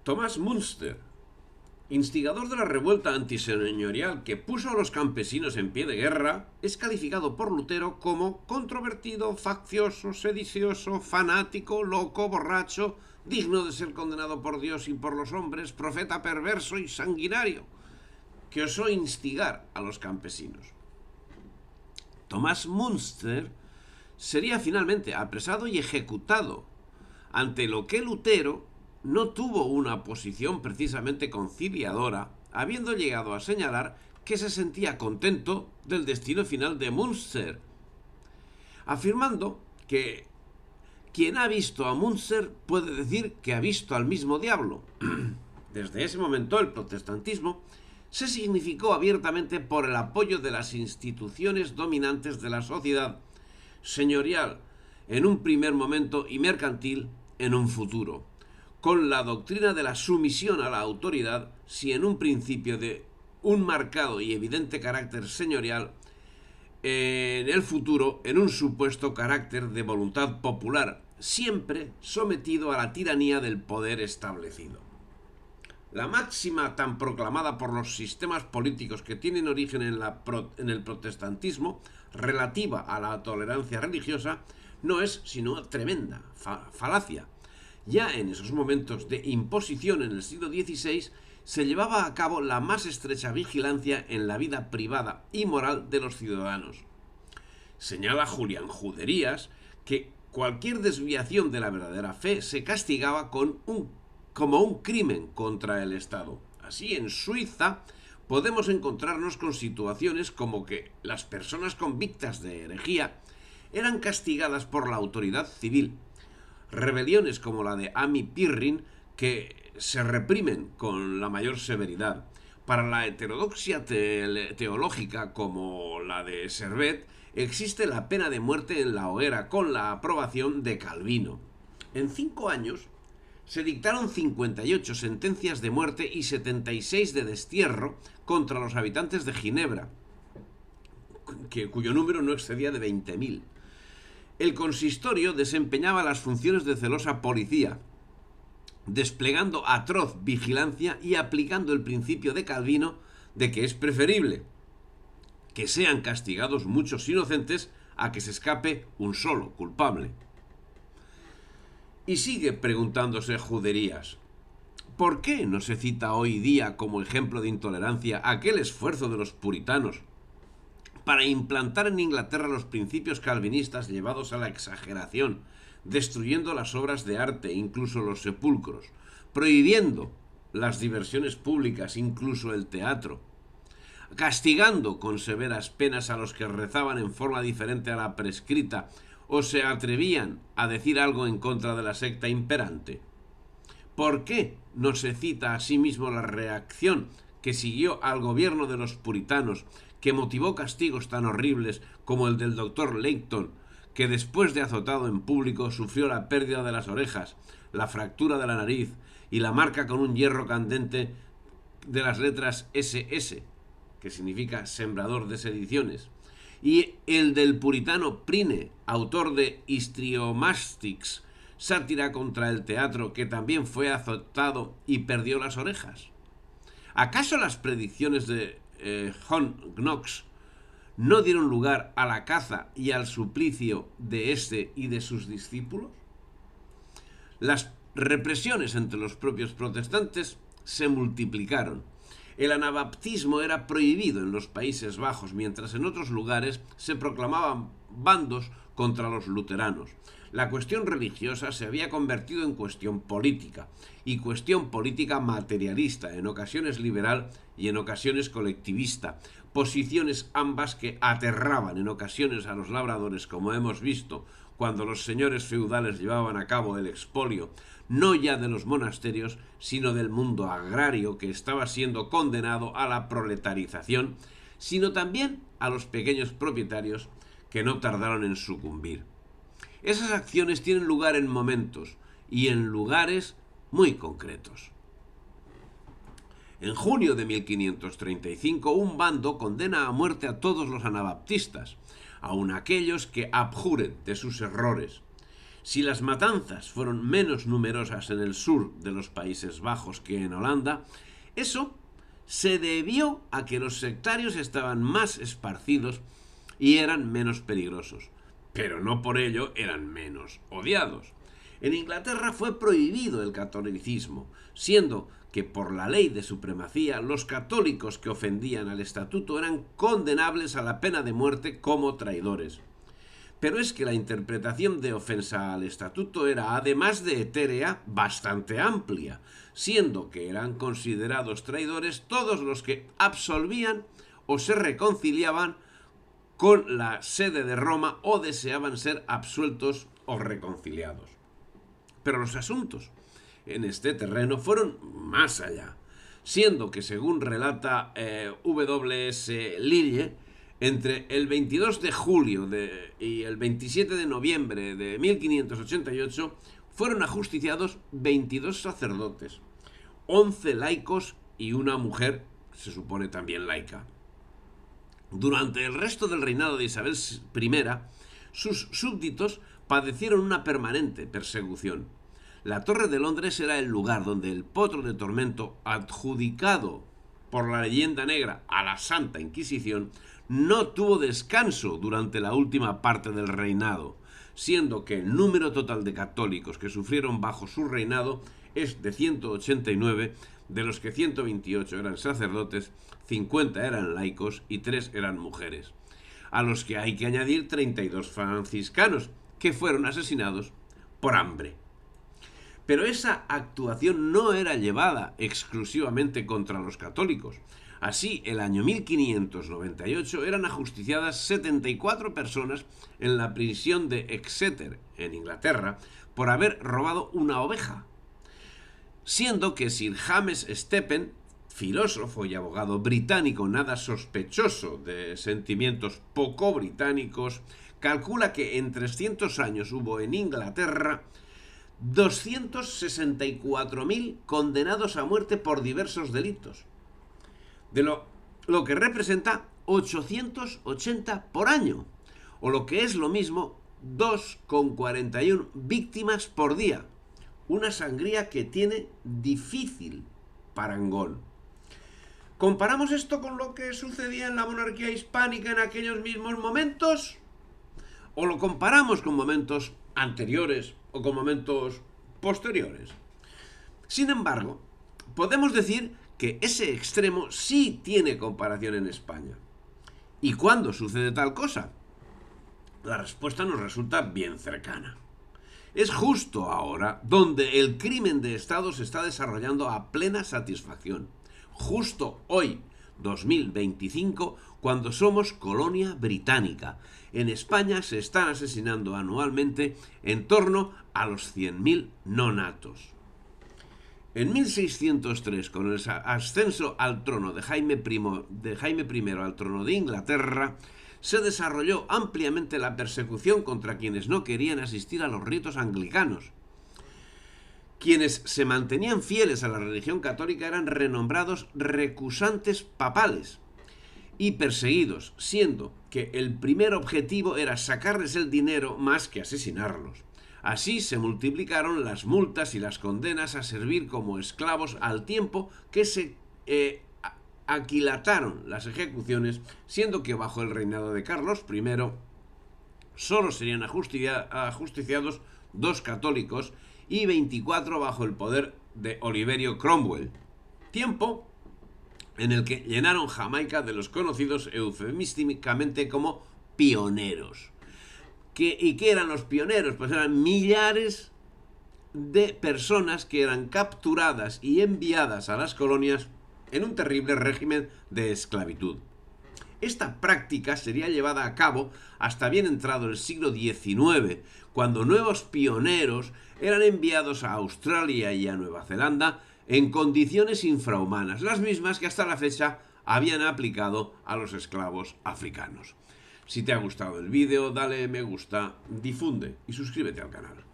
Tomás Münster, instigador de la revuelta antiseñorial que puso a los campesinos en pie de guerra, es calificado por Lutero como controvertido, faccioso, sedicioso, fanático, loco, borracho, digno de ser condenado por Dios y por los hombres, profeta perverso y sanguinario, que osó instigar a los campesinos. Tomás Münster sería finalmente apresado y ejecutado, ante lo que Lutero no tuvo una posición precisamente conciliadora, habiendo llegado a señalar que se sentía contento del destino final de Münster, afirmando que quien ha visto a Münster puede decir que ha visto al mismo diablo. Desde ese momento el protestantismo se significó abiertamente por el apoyo de las instituciones dominantes de la sociedad, señorial en un primer momento y mercantil en un futuro, con la doctrina de la sumisión a la autoridad, si en un principio de un marcado y evidente carácter señorial, en el futuro en un supuesto carácter de voluntad popular, siempre sometido a la tiranía del poder establecido. La máxima tan proclamada por los sistemas políticos que tienen origen en el protestantismo, relativa a la tolerancia religiosa, no es sino tremenda falacia. Ya en esos momentos de imposición en el siglo XVI se llevaba a cabo la más estrecha vigilancia en la vida privada y moral de los ciudadanos. Señala Julián Juderías que cualquier desviación de la verdadera fe se castigaba como un crimen contra el Estado. Así, en Suiza podemos encontrarnos con situaciones como que las personas convictas de herejía eran castigadas por la autoridad civil. Rebeliones como la de Ami Pirrin que se reprimen con la mayor severidad. Para la heterodoxia teológica como la de Servet existe la pena de muerte en la hoguera con la aprobación de Calvino. En 5 años se dictaron 58 sentencias de muerte y 76 de destierro contra los habitantes de Ginebra, cuyo número no excedía de 20.000. El consistorio desempeñaba las funciones de celosa policía, desplegando atroz vigilancia y aplicando el principio de Calvino de que es preferible que sean castigados muchos inocentes a que se escape un solo culpable. Y sigue preguntándose Juderías, ¿por qué no se cita hoy día como ejemplo de intolerancia aquel esfuerzo de los puritanos para implantar en Inglaterra los principios calvinistas llevados a la exageración, destruyendo las obras de arte, incluso los sepulcros, prohibiendo las diversiones públicas, incluso el teatro, castigando con severas penas a los que rezaban en forma diferente a la prescrita o se atrevían a decir algo en contra de la secta imperante? ¿Por qué no se cita asimismo la reacción que siguió al gobierno de los puritanos, que motivó castigos tan horribles como el del doctor Leighton, que después de azotado en público sufrió la pérdida de las orejas, la fractura de la nariz y la marca con un hierro candente de las letras SS, que significa sembrador de sediciones, y el del puritano Prine, autor de Histriomastix, sátira contra el teatro, que también fue azotado y perdió las orejas? ¿Acaso las predicciones de John Knox no dieron lugar a la caza y al suplicio de este y de sus discípulos? Las represiones entre los propios protestantes se multiplicaron. El anabaptismo era prohibido en los Países Bajos, mientras en otros lugares se proclamaban bandos contra los luteranos. La cuestión religiosa se había convertido en cuestión política, y cuestión política materialista, en ocasiones liberal y en ocasiones colectivista, posiciones ambas que aterraban en ocasiones a los labradores, como hemos visto, cuando los señores feudales llevaban a cabo el expolio, no ya de los monasterios, sino del mundo agrario que estaba siendo condenado a la proletarización, sino también a los pequeños propietarios que no tardaron en sucumbir. Esas acciones tienen lugar en momentos y en lugares muy concretos. En junio de 1535, un bando condena a muerte a todos los anabaptistas, aun aquellos que abjuren de sus errores. Si las matanzas fueron menos numerosas en el sur de los Países Bajos que en Holanda, eso se debió a que los sectarios estaban más esparcidos y eran menos peligrosos, pero no por ello eran menos odiados. En Inglaterra fue prohibido el catolicismo, siendo que por la ley de supremacía los católicos que ofendían al estatuto eran condenables a la pena de muerte como traidores. Pero es que la interpretación de ofensa al estatuto era, además de etérea, bastante amplia, siendo que eran considerados traidores todos los que absolvían o se reconciliaban con la sede de Roma o deseaban ser absueltos o reconciliados. Pero los asuntos en este terreno fueron más allá, siendo que, según relata W.S. Lilje, entre el 22 de julio y el 27 de noviembre de 1588 fueron ajusticiados 22 sacerdotes, 11 laicos y una mujer, se supone también laica. Durante el resto del reinado de Isabel I, sus súbditos padecieron una permanente persecución. La Torre de Londres era el lugar donde el potro de tormento, adjudicado por la leyenda negra a la Santa Inquisición, no tuvo descanso durante la última parte del reinado, siendo que el número total de católicos que sufrieron bajo su reinado es de 189, de los que 128 eran sacerdotes, 50 eran laicos y 3 eran mujeres, a los que hay que añadir 32 franciscanos, que fueron asesinados por hambre. Pero esa actuación no era llevada exclusivamente contra los católicos. Así, el año 1598 eran ajusticiadas 74 personas en la prisión de Exeter, en Inglaterra, por haber robado una oveja. Siendo que Sir James Stephen, filósofo y abogado británico nada sospechoso de sentimientos poco británicos, calcula que en 300 años hubo en Inglaterra 264.000 condenados a muerte por diversos delitos, de lo que representa 880 por año, o lo que es lo mismo, 2,41 víctimas por día, una sangría que tiene difícil parangón. ¿Comparamos esto con lo que sucedía en la monarquía hispánica en aquellos mismos momentos? ¿O lo comparamos con momentos anteriores o con momentos posteriores? Sin embargo, podemos decir que ese extremo sí tiene comparación en España. ¿Y cuándo sucede tal cosa? La respuesta nos resulta bien cercana. Es justo ahora donde el crimen de Estado se está desarrollando a plena satisfacción. Justo hoy, 2025, cuando somos colonia británica. En España se están asesinando anualmente en torno a los 100.000 nonatos. En 1603, con el ascenso al trono de Jaime I al trono de Inglaterra, se desarrolló ampliamente la persecución contra quienes no querían asistir a los ritos anglicanos. Quienes se mantenían fieles a la religión católica eran renombrados recusantes papales y perseguidos, siendo que el primer objetivo era sacarles el dinero más que asesinarlos. Así se multiplicaron las multas y las condenas a servir como esclavos al tiempo que se aquilataron las ejecuciones, siendo que bajo el reinado de Carlos I solo serían ajusticiados 2 católicos y 24 bajo el poder de Oliverio Cromwell. Tiempo en el que llenaron Jamaica de los conocidos eufemísticamente como pioneros. ¿Y qué eran los pioneros? Pues eran millares de personas que eran capturadas y enviadas a las colonias en un terrible régimen de esclavitud. Esta práctica sería llevada a cabo hasta bien entrado el siglo XIX, cuando nuevos pioneros eran enviados a Australia y a Nueva Zelanda en condiciones infrahumanas, las mismas que hasta la fecha habían aplicado a los esclavos africanos. Si te ha gustado el vídeo, dale me gusta, difunde y suscríbete al canal.